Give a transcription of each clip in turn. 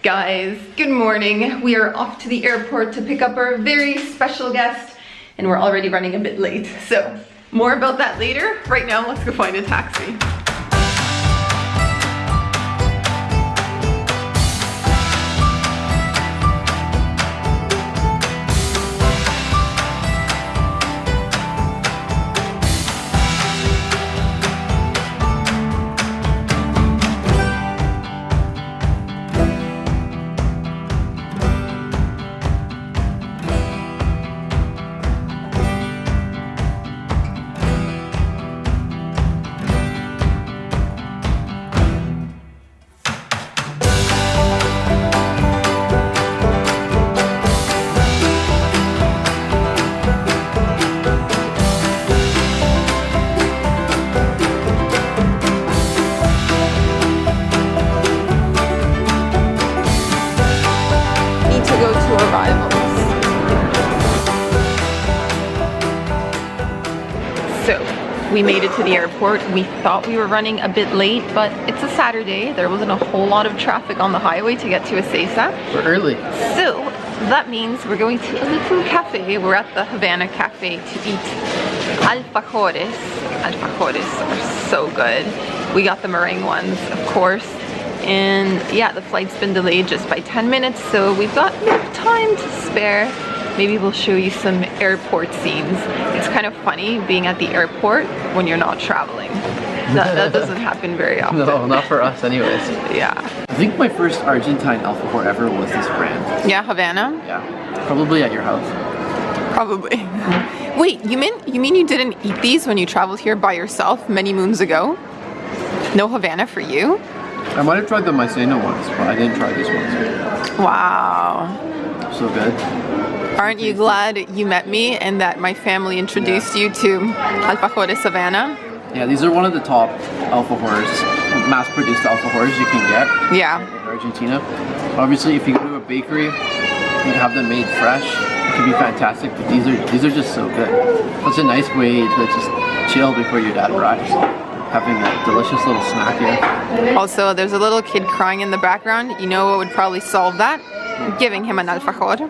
Guys, good morning. We are off to the airport to pick up our very special guest, and we're already running a bit late. So, more about that later. Right now, let's go find a taxi. We made it to the airport. We thought we were running a bit late, but it's a Saturday. There wasn't a whole lot of traffic on the highway to get to Ezeiza. We're early. So that means we're going to a little cafe. We're at the Havana Cafe to eat alfajores. Alfajores are so good. We got the meringue ones, of course. And yeah, the flight's been delayed just by 10 minutes, so we've got a bit of time to spare. Maybe we'll show you some airport scenes. It's kind of funny being at the airport when you're not traveling. That doesn't happen very often. No, not for us anyways. Yeah. I think my first Argentine alfajor ever was this brand. Yeah, Havana? Yeah. Probably at your house. Probably. Wait, you mean you didn't eat these when you traveled here by yourself many moons ago? No Havana for you? I might have tried the maicena ones, but I didn't try these ones. Wow. So good. Aren't you glad you met me and that my family introduced you to alfajores Havana? Yeah, these are one of the top alfajors, mass-produced alfajors you can get. Yeah. In Argentina. Obviously, if you go to a bakery, you have them made fresh. It can be fantastic, but these are just so good. Such a nice way to just chill before your dad arrives. Having a delicious little snack here. Also, there's a little kid crying in the background. You know what would probably solve that? Giving him an alfajor.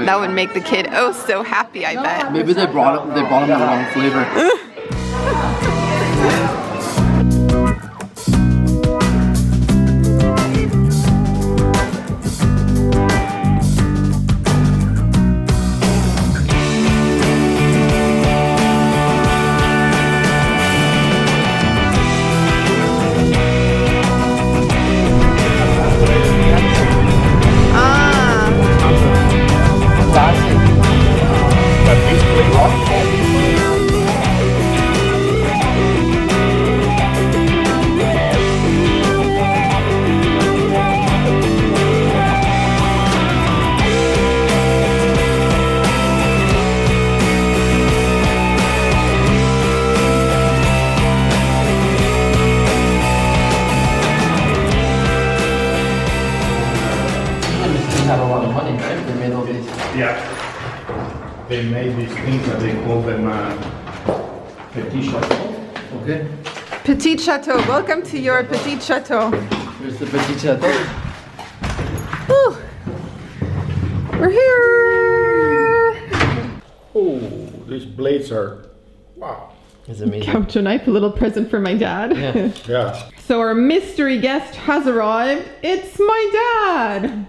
That would make the kid oh so happy, I bet. Maybe they brought him the wrong flavor. Yeah, they made these things that they call them petit chateau. Okay. Petit Chateau, welcome to your Petit Chateau. Here's the petit chateau. Whew. We're here. Oh, these blades are, wow. It's amazing. Couch knife, a little present for my dad. Yeah. Yeah. So our mystery guest has arrived. It's my dad.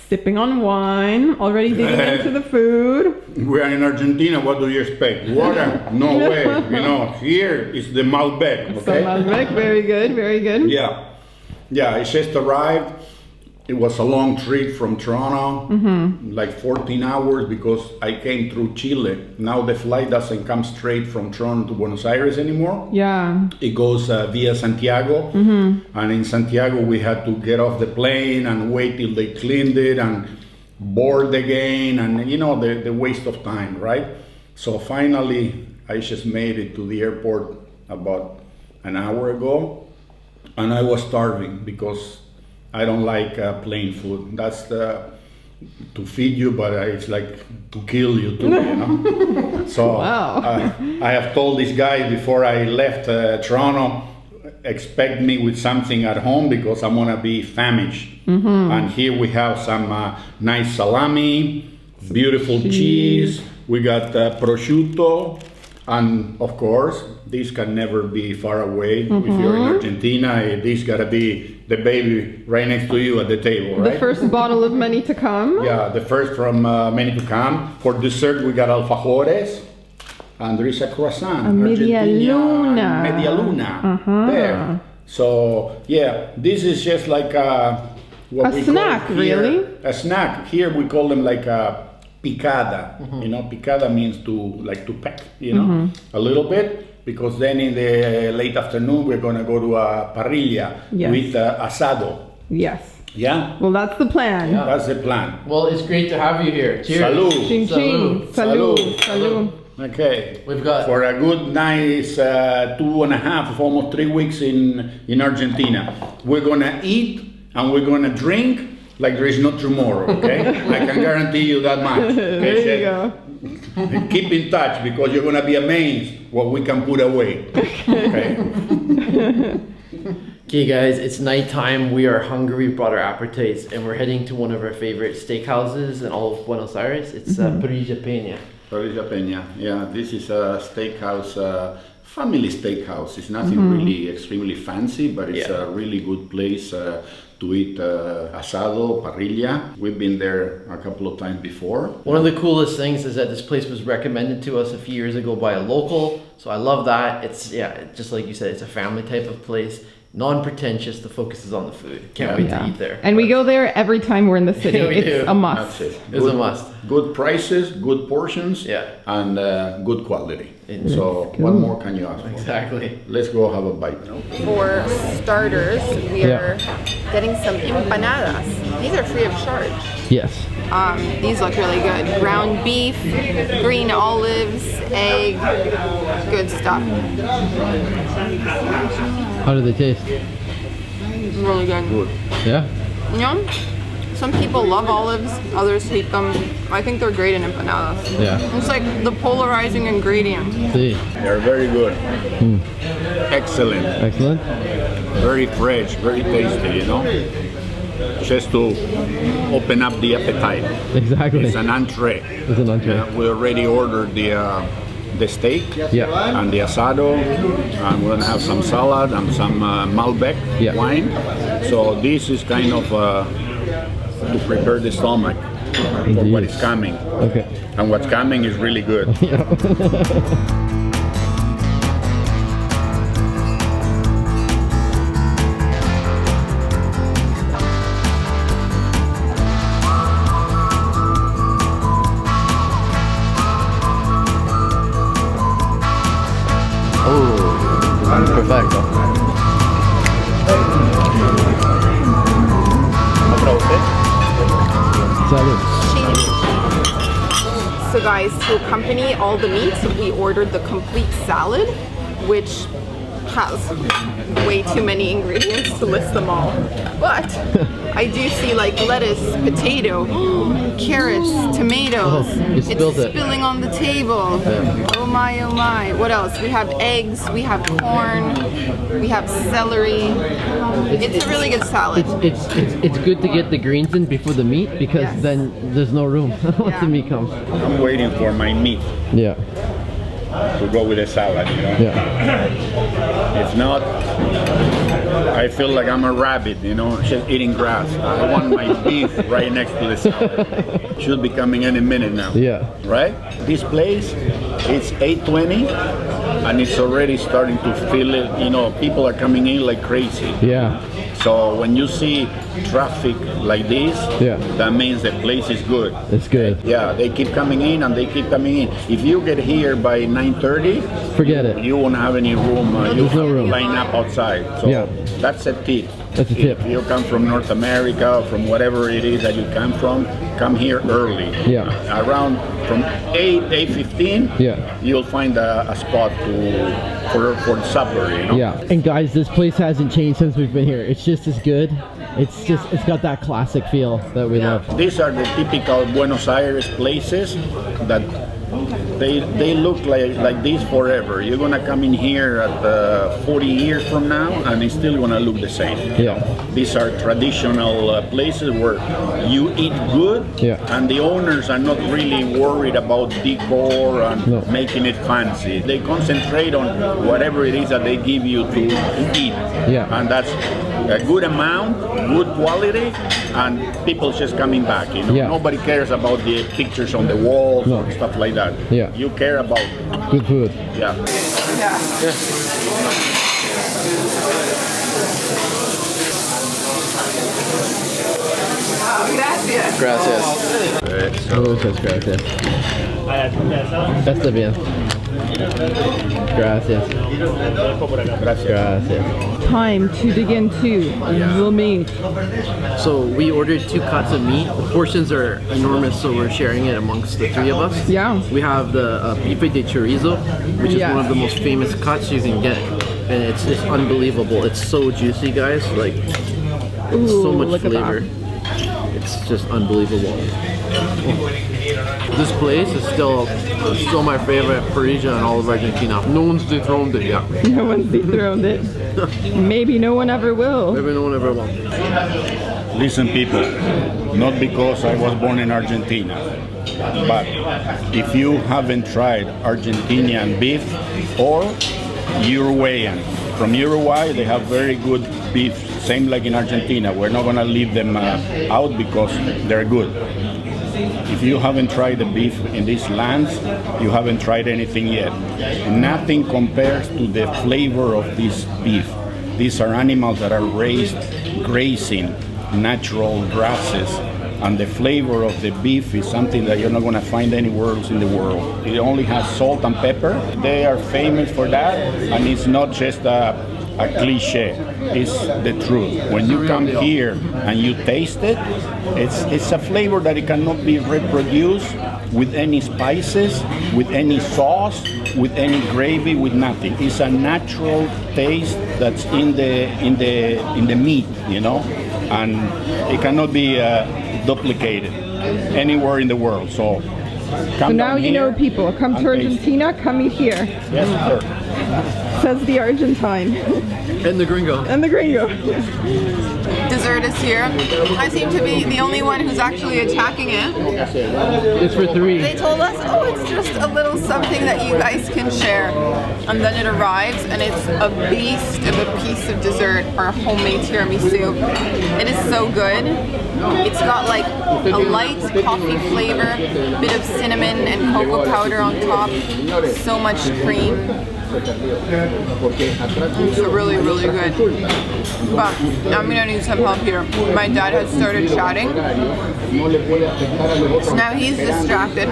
Sipping on wine, already digging into the food. We are in Argentina, what do you expect? Water? No way. You know, here is the Malbec, okay? So Malbec, very good, very good. Yeah. Yeah, it just arrived. It was a long trip from Toronto, like 14 hours because I came through Chile. Now the flight doesn't come straight from Toronto to Buenos Aires anymore. Yeah. It goes via Santiago. And in Santiago we had to get off the plane and wait till they cleaned it and board again, and you know, the waste of time, right? So finally I just made it to the airport about an hour ago, and I was starving because I don't like plain food. That's to feed you, but it's like to kill you too, you know? So wow. I have told this guy before I left Toronto, expect me with something at home because I'm gonna be famished. And here we have some nice salami, beautiful cheese. We got prosciutto, and of course, this can never be far away. If you're in Argentina, this gotta be the baby right next to you at the table, right? The first bottle of many to come. Yeah, the first from many to come. For dessert, we got alfajores. And there is a croissant. A media Argentina, luna. Media luna. There. So, yeah, this is just like what A we snack, call here, really? A snack. Here we call them like a picada. You know, picada means to peck, you know, a little bit. Because then in the late afternoon, we're going to go to a parrilla with asado. Yes. Yeah? Well, that's the plan. Yeah. That's the plan. Well, it's great to have you here. Cheers. Salud. Ching ching. Salud. Salud. Salud. Okay. We've got For a good nice 2.5, almost 3 weeks in Argentina. We're gonna eat and we're gonna drink like there is no tomorrow, okay? I can guarantee you that much. Okay, There you go. And keep in touch because you're gonna be amazed what we can put away. Okay? Okay guys, it's nighttime, we are hungry, we brought our appetites, and we're heading to one of our favorite steakhouses in all of Buenos Aires. It's Parrilla Peña. Parrilla Peña. Yeah, this is a steakhouse, family steakhouse. It's nothing really extremely fancy, but it's a really good place to eat asado, parrilla. We've been there a couple of times before. One of the coolest things is that this place was recommended to us a few years ago by a local, so I love that. It's, just like you said, it's a family type of place. Non-pretentious, the focus is on the food. Can't wait to eat there. And we go there every time we're in the city. Yeah, we It's do. a must. That's it. It's a must. Good prices, good portions, and good quality. So what more can you ask for? Exactly. Let's go have a bite. For starters, we are getting some empanadas. These are free of charge. Yes. These look really good. Ground beef, green olives, egg, good stuff. How do they taste? Really good. Good. Yeah? You know, some people love olives, others hate them. I think they're great in empanadas. Yeah. It's like the polarizing ingredient. See. They're very good. Excellent. Excellent. Very fresh, very tasty, you know? Just to open up the appetite. Exactly. It's an entree. It's an entree. We already ordered the steak and the asado, and we're gonna have some salad and some Malbec wine. So this is kind of to prepare the stomach for what is coming. Okay. And what's coming is really good. Perfecto. Salud. So guys, to accompany all the meats, we ordered the complete salad, which has way too many ingredients to list them all. But I do see like lettuce, potato, carrots, tomatoes. It's spilling on the table. Oh my, oh my. What else? We have eggs, we have corn, we have celery. It's a really good salad. It's good to get the greens in before the meat because then there's no room once the meat comes. I'm waiting for my meat Yeah. to go with the salad, you know? Yeah. If not, I feel like I'm a rabbit, you know, just eating grass. I want my beef right next to the salad. Should be coming any minute now. Yeah. Right? This place, it's 8:20 and it's already starting to feel it, you know, people are coming in like crazy. Yeah. So when you see traffic like this, that means the place is good. It's good. Yeah, they keep coming in and they keep coming in. If you get here by 9:30, forget it. You won't have any room. You There's no room. line up outside. So that's a tip. That's a tip. If you come from North America, from whatever it is that you come from, come here early. Yeah. Around from 8:15. You'll find a spot for supper. You know. Yeah. And guys, this place hasn't changed since we've been here. It's just as good. It's got that classic feel that we love. These are the typical Buenos Aires places that they look like this forever. You're gonna come in here at 40 years from now, and it's still gonna look the same. Yeah. These are traditional places where you eat good, and the owners are not really worried about decor and making it fancy. They concentrate on whatever it is that they give you to eat, and that's a good amount, good quality, and people just coming back. You know, nobody cares about the pictures on the walls or stuff like that. Yeah. You care about good food. Yeah. Gracias. Gracias. Muchas gracias. Está bien. Gracias. Gracias. Time to dig into the meat. So we ordered 2 cuts of meat. The portions are enormous, so we're sharing it amongst the 3 of us. Yeah. We have the bife de chorizo, which is one of the most famous cuts you can get, and it's unbelievable. It's so juicy, guys. Like, so much flavor. It's just unbelievable. This place is still my favorite parrilla in all of Argentina. No one's dethroned it yet. No one's dethroned it. Maybe no one ever will. Maybe no one ever will. Listen, people, not because I was born in Argentina, but if you haven't tried Argentinian beef or Uruguayan, from Uruguay they have very good beef, same like in Argentina. We're not gonna leave them out because they're good. If you haven't tried the beef in these lands, you haven't tried anything yet. Nothing compares to the flavor of this beef. These are animals that are raised grazing natural grasses, and the flavor of the beef is something that you're not going to find anywhere else in the world. It only has salt and pepper. They are famous for that, and it's not just a cliche, it's the truth. When you come here and you taste it, it's a flavor that it cannot be reproduced with any spices, with any sauce, with any gravy, with nothing. It's a natural taste that's in the meat, you know, and it cannot be duplicated anywhere in the world. So now you know, people, come to Argentina, come eat here. Yes, sir. Says the Argentine. And the gringo. And the gringo. Dessert is here. I seem to be the only one who's actually attacking it. It's for 3. They told us, oh, it's just a little something that you guys can share. And then it arrives, and it's a beast of a piece of dessert, our homemade tiramisu. It is so good. It's got like a light coffee flavor, bit of cinnamon and cocoa powder on top, so much cream. It's really, really good. But I'm gonna need some help here. My dad has started chatting, so now he's distracted.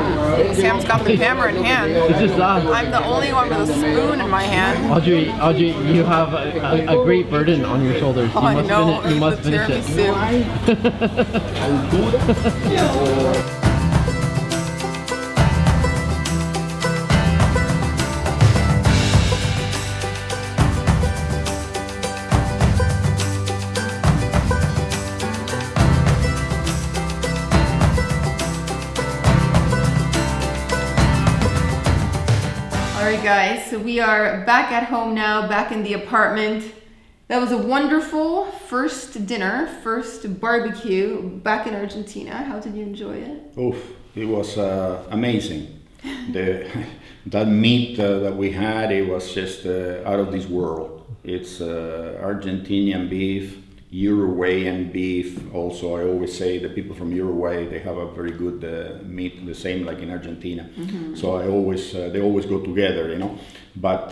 Sam's got the camera in hand. I'm the only one with a spoon in my hand. Audrey, you have a great burden on your shoulders. You must finish it. Alright guys, so we are back at home now, back in the apartment. That was a wonderful first dinner, first barbecue back in Argentina. How did you enjoy it? Oof, it was amazing. That meat that we had, it was just out of this world. It's Argentinian beef, Uruguayan beef. Also, I always say the people from Uruguay, they have a very good meat, the same like in Argentina. Mm-hmm. So they always go together, you know. But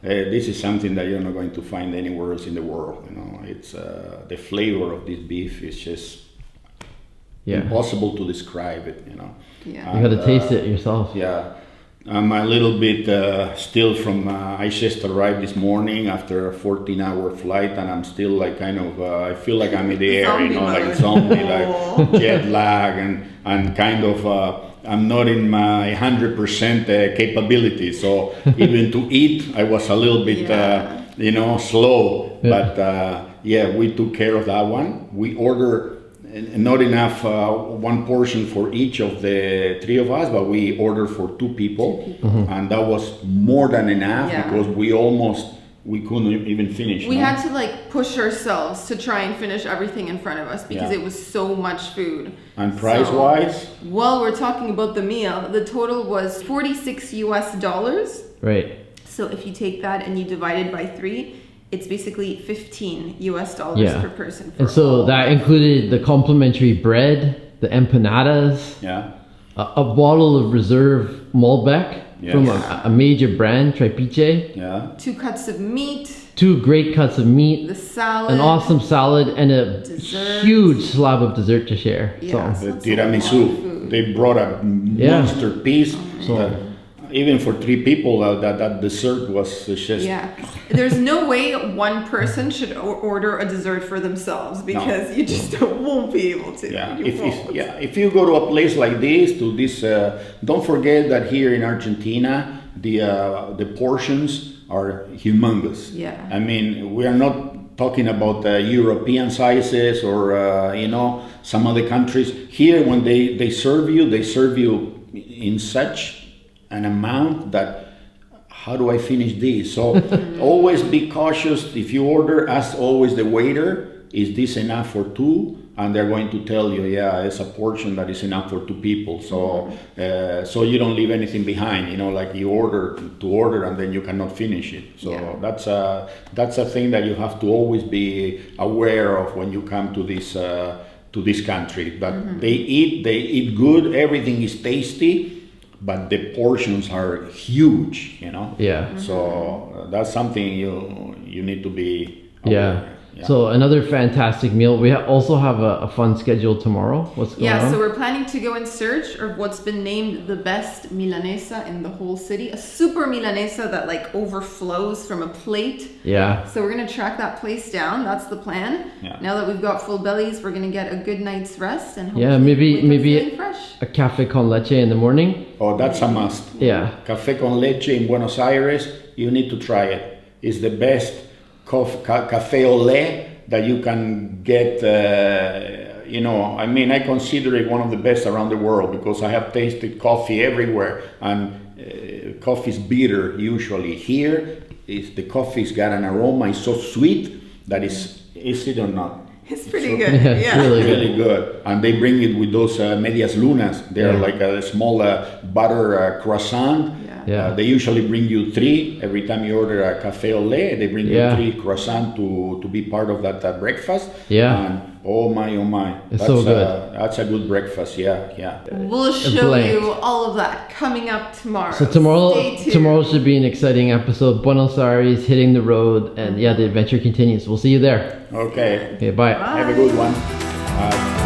this is something that you're not going to find anywhere else in the world. You know, it's the flavor of this beef is just impossible to describe it. You know. Yeah. And, you got to taste it yourself. Yeah. I'm a little bit still from, I just arrived this morning after a 14-hour flight, and I'm still like kind of, I feel like I'm in the air, you know, like zombie, like jet lag, and kind of, I'm not in my 100% capability. So even to eat, I was a little bit, you know, slow. Yeah. But we took care of that one. We ordered not enough one portion for each of the three of us, but we ordered for two people. And that was more than enough because we couldn't even finish. We had to like push ourselves to try and finish everything in front of us because it was so much food. And price-wise? Well, we're talking about the meal. The total was $46 US. Right. So if you take that and you divide it by 3, it's basically $15 US per person. And so that included the complimentary bread, the empanadas, a bottle of reserve Malbec from a major brand, Trapiche. 2 cuts of meat. 2 great cuts of meat. The salad. An awesome salad and a huge slab of dessert to share. Yeah, so the tiramisu. They brought a monster piece. Even for 3 people, that dessert was just... There's no way one person should order a dessert for themselves because you just won't be able to. If you go to a place like this, don't forget that here in Argentina, the portions are humongous. Yeah. I mean, we are not talking about European sizes or, some other countries. Here, when they serve you in such an amount that, how do I finish this? So always be cautious. If you order, ask always the waiter, is this enough for 2? And they're going to tell you, it's a portion that is enough for 2 people. So so you don't leave anything behind, like you order and then you cannot finish it. So that's a thing that you have to always be aware of when you come to this country. But they eat good, everything is tasty, but the portions are huge, So that's something you need to be aware. So another fantastic meal. We also have a fun schedule tomorrow. What's going on? So we're planning to go in search of what's been named the best milanesa in the whole city. A super milanesa that like overflows from a plate. Yeah. So we're going to track that place down. That's the plan. Now that we've got full bellies, we're going to get a good night's rest and hopefully maybe a cafe con leche in the morning. Oh, that's a must. Yeah. Cafe con leche in Buenos Aires, you need to try it. It's the best cafe au lait that you can get. I consider it one of the best around the world because I have tasted coffee everywhere, and coffee is bitter usually. Here, the coffee's got an aroma, it's so sweet that is it or not? It's pretty good. It's really good. And they bring it with those medias lunas. They're like a small butter croissant. They usually bring you 3 every time you order a cafe au lait. They bring you 3 croissants to be part of that breakfast. And oh my, it's so good. That's a good breakfast. We'll show you all of that coming up tomorrow. So tomorrow should be an exciting episode. Buenos Aires, hitting the road, and the adventure continues. We'll see you there. Okay, bye. Have a good one. Bye.